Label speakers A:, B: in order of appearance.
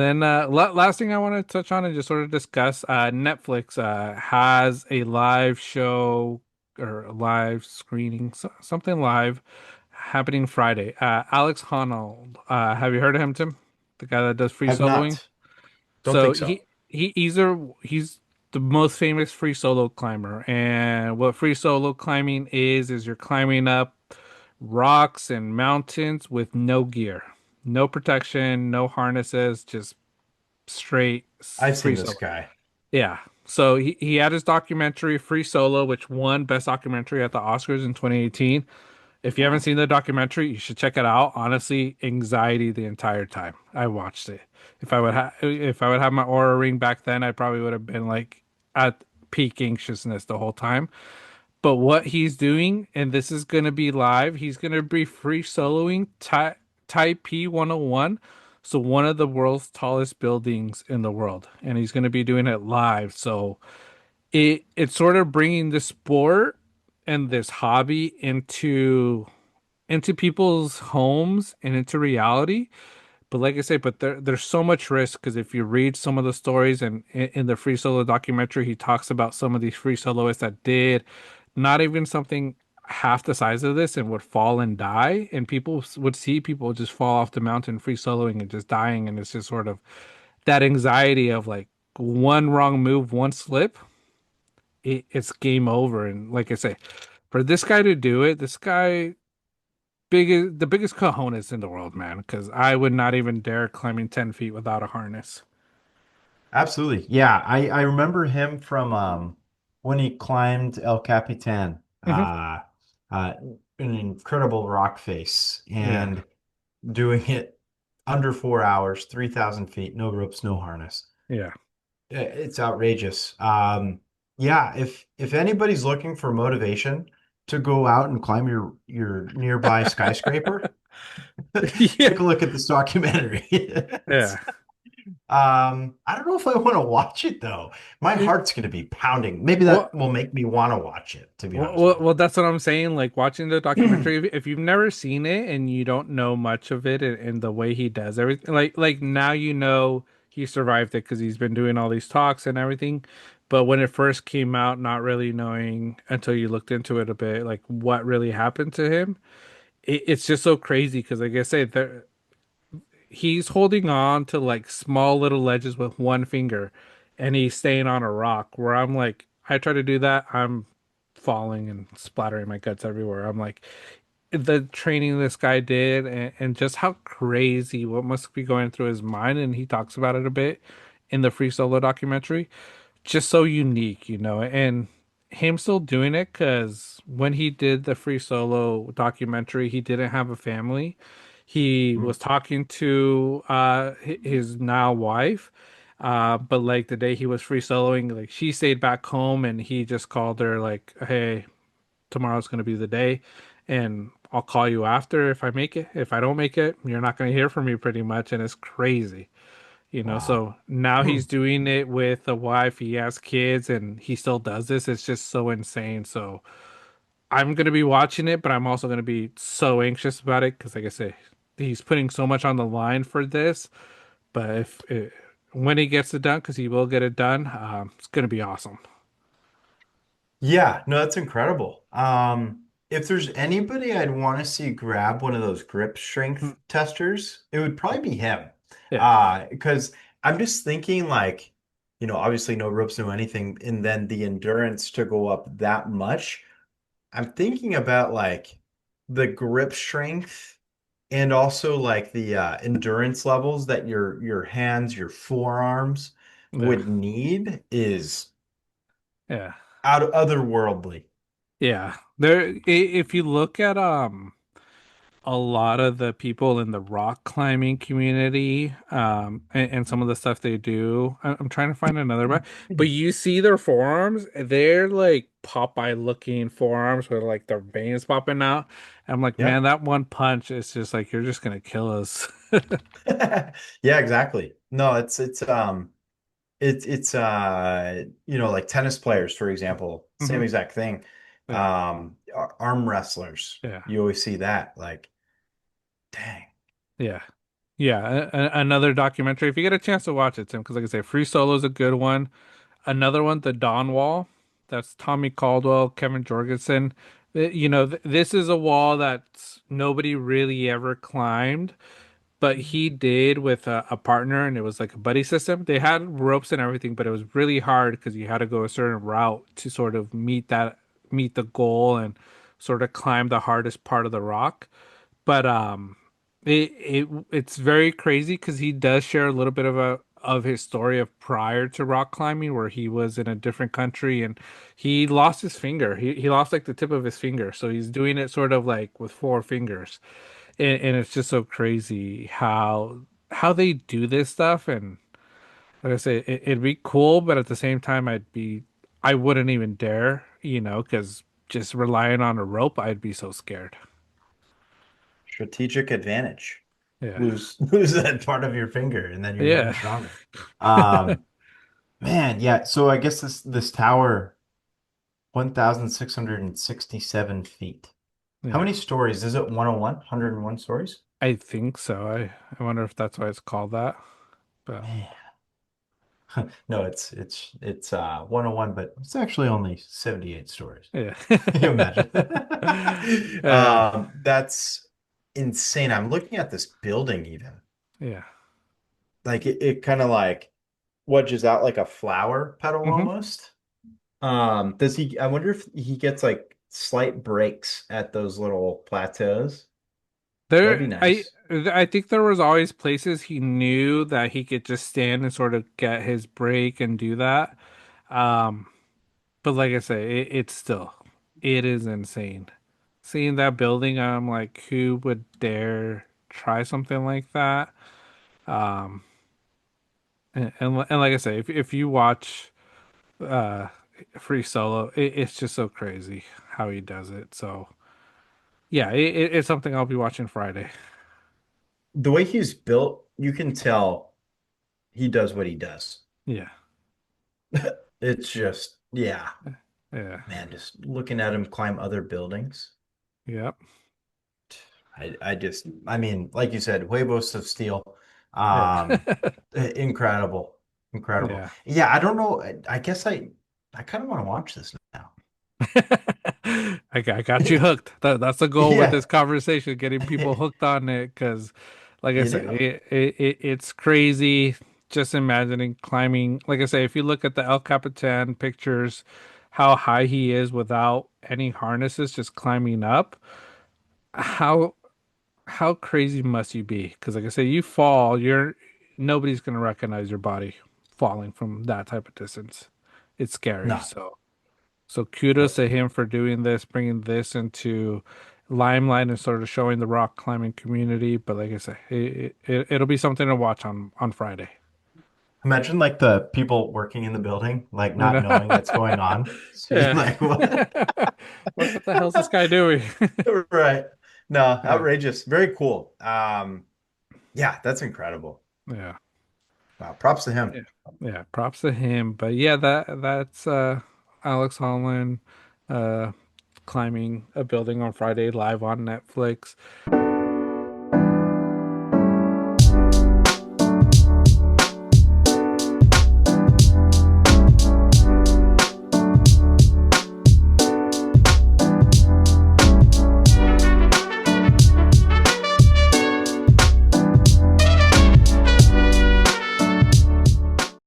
A: then last thing I want to touch on and just sort of discuss, Netflix has a live show or a live screening, something live happening Friday. Alex Honnold, have you heard of him, Tim? The guy that does free
B: I've
A: soloing.
B: not. Don't
A: So
B: think so.
A: he's the most famous free solo climber, and what free solo climbing is you're climbing up rocks and mountains with no gear, no protection, no harnesses, just straight
B: I've
A: free
B: seen this
A: solo.
B: guy.
A: Yeah. So he had his documentary Free Solo, which won Best Documentary at the Oscars in 2018. If you haven't
B: Wow.
A: seen the documentary, you should check it out. Honestly, anxiety the entire time I watched it. If I would have my Aura ring back then, I probably would have been like at peak anxiousness the whole time. But what he's doing, and this is going to be live, he's going to be free soloing Taipei 101. So one of the world's tallest buildings in the world, and he's going to be doing it live. So it's sort of bringing the sport and this hobby into people's homes and into reality. But like I say, but there's so much risk because if you read some of the stories and in the free solo documentary, he talks about some of these free soloists that did not even something half the size of this and would fall and die, and people would see people just fall off the mountain free soloing and just dying, and it's just sort of that anxiety of like one wrong move, one slip, it's game over. And like I say, for this guy to do it, this guy the biggest cojones in the world, man. Because I would not even dare climbing 10 feet without a harness.
B: Absolutely. Yeah, I remember him from when he climbed El Capitan,
A: Hmm.
B: uh an incredible rock face
A: Yeah,
B: and doing it under 4 hours, 3,000 feet, no ropes, no harness.
A: yeah.
B: It's outrageous. Yeah, if anybody's looking for motivation to go out and climb your nearby skyscraper,
A: Yeah,
B: take a look at this documentary.
A: yeah.
B: I don't know if I want to watch it though. My
A: It-
B: heart's going to be pounding. Maybe
A: well,
B: that will make me want to watch it, to be honest with you.
A: that's what I'm saying. Like watching the documentary, if you've never seen it and you don't know much of it and the way he does everything, like now you know he survived it because he's been doing all these talks and everything. But when it first came out, not really knowing until you looked into it a bit, like what really happened to him, it's just so crazy because, like I say, he's holding on to like small little ledges with one finger and he's staying on a rock where I'm like, I try to do that, I'm falling and splattering my guts everywhere. I'm like, the training this guy did and just how crazy what must be going through his mind. And he talks about it a bit in the free solo documentary, just so unique, and him still doing it because when he did the free solo documentary, he didn't have a family. He
B: Mm.
A: was talking to his now wife, but like the day he was free soloing, like she stayed back home and he just called her like, "Hey, tomorrow's gonna be the day, and I'll call you after if I make it. If I don't make it, you're not gonna hear from me pretty much." And it's crazy.
B: Wow.
A: So now he's doing it with a wife, he has kids, and he still does this. It's just so insane. So I'm gonna be watching it, but I'm also gonna be so anxious about it because, like I say, he's putting so much on the line for this. But when he gets it done, because he will get it done, it's gonna be awesome.
B: Yeah, no, that's incredible. If there's anybody I'd want to see grab one of those grip
A: Mm.
B: strength testers, it would probably be him.
A: Yeah,
B: Because I'm just thinking like, obviously no ropes, no anything, and then the endurance to go up that much. I'm thinking about like the grip strength and also like the endurance levels that your hands, your forearms
A: yeah,
B: would need is
A: yeah,
B: out otherworldly.
A: yeah. If you look at a lot of the people in the rock climbing community, and some of the stuff they do. I'm trying to find another one, but you see their forearms, they're like Popeye looking forearms with like their veins popping out. I'm like, man,
B: Yep.
A: that one punch is just like, you're just gonna kill us.
B: Yeah, exactly. No, it's like tennis players, for example, same
A: Hmm.
B: exact thing.
A: Yeah,
B: Arm wrestlers,
A: yeah,
B: you always see that like, dang.
A: yeah. Yeah, another documentary. If you get a chance to watch it, Tim, because like I say, Free Solo is a good one. Another one, The Dawn Wall. That's Tommy Caldwell, Kevin Jorgensen. This is a wall that nobody really ever climbed, but he did with a partner, and it was like a buddy system. They had ropes and everything, but it was really hard because you had to go a certain route to sort of meet the goal and sort of climb the hardest part of the rock. But it's very crazy because he does share a little bit of his story of prior to rock climbing, where he was in a different country and he lost his finger. He lost like the tip of his finger, so he's doing it sort of like with four fingers, and it's just so crazy how they do this stuff. And like I say, it'd be cool, but at the same time, I wouldn't even dare, because just relying on a rope, I'd be so scared.
B: Strategic advantage.
A: Yeah.
B: Lose that part of your finger, and then you're even
A: Yeah.
B: stronger. Um, Man, yeah. So I guess this tower, 1,667 feet. How
A: Yeah.
B: many stories? Is it 101? 101 stories?
A: I think so. I wonder if that's why it's called that. But
B: Man. No, it's 101, but it's actually only 78 stories.
A: yeah.
B: Can you imagine?
A: Yeah.
B: That's insane. I'm looking at this building even.
A: Yeah.
B: Like it kind of like wedges out like a flower petal
A: Hmm.
B: almost. Does he, I wonder if he gets like slight breaks at those little plateaus. That'd be
A: There I
B: nice.
A: I think there was always places he knew that he could just stand and sort of get his break and do that. Um, but like I say, it is insane. Seeing that building, I'm like, who would dare try something like that? Um, and like I say, if you watch uh Free Solo, it's just so crazy how he does it. So yeah, it's something I'll be watching Friday.
B: The way he's built, you can tell he does what he does.
A: Yeah,
B: It's just, yeah,
A: yeah,
B: man, just looking at him climb other buildings.
A: yep,
B: I mean, like you said, huevos of steel.
A: yeah,
B: Um, Incredible, incredible.
A: yeah.
B: Yeah, I don't know. I guess I kind of want to watch this now.
A: I got you hooked. That's the goal with
B: Yeah,
A: this conversation, getting people hooked on it. Because, like I
B: you
A: say,
B: know.
A: it's crazy just imagining climbing. Like I say, if you look at the El Capitan pictures, how high he is without any harnesses, just climbing up. How how crazy must you be? Because, like I say, you fall, nobody's gonna recognize your body falling from that type of distance. It's scary.
B: No,
A: So kudos to him for doing this, bringing this into limelight and sort of showing the rock climbing community. But like I say, it'll be something to watch on Friday.
B: imagine like the people working in the building, like
A: You
B: not
A: know?
B: knowing what's going on, seeing
A: Yeah.
B: like what.
A: What the hell's this guy doing?
B: Right. No,
A: Yeah.
B: outrageous. Very cool. Yeah, that's incredible.
A: Yeah.
B: Wow, props to him.
A: Yeah. Yeah. Props to him. But yeah, that's Alex Honnold uh climbing a building on Friday live on Netflix.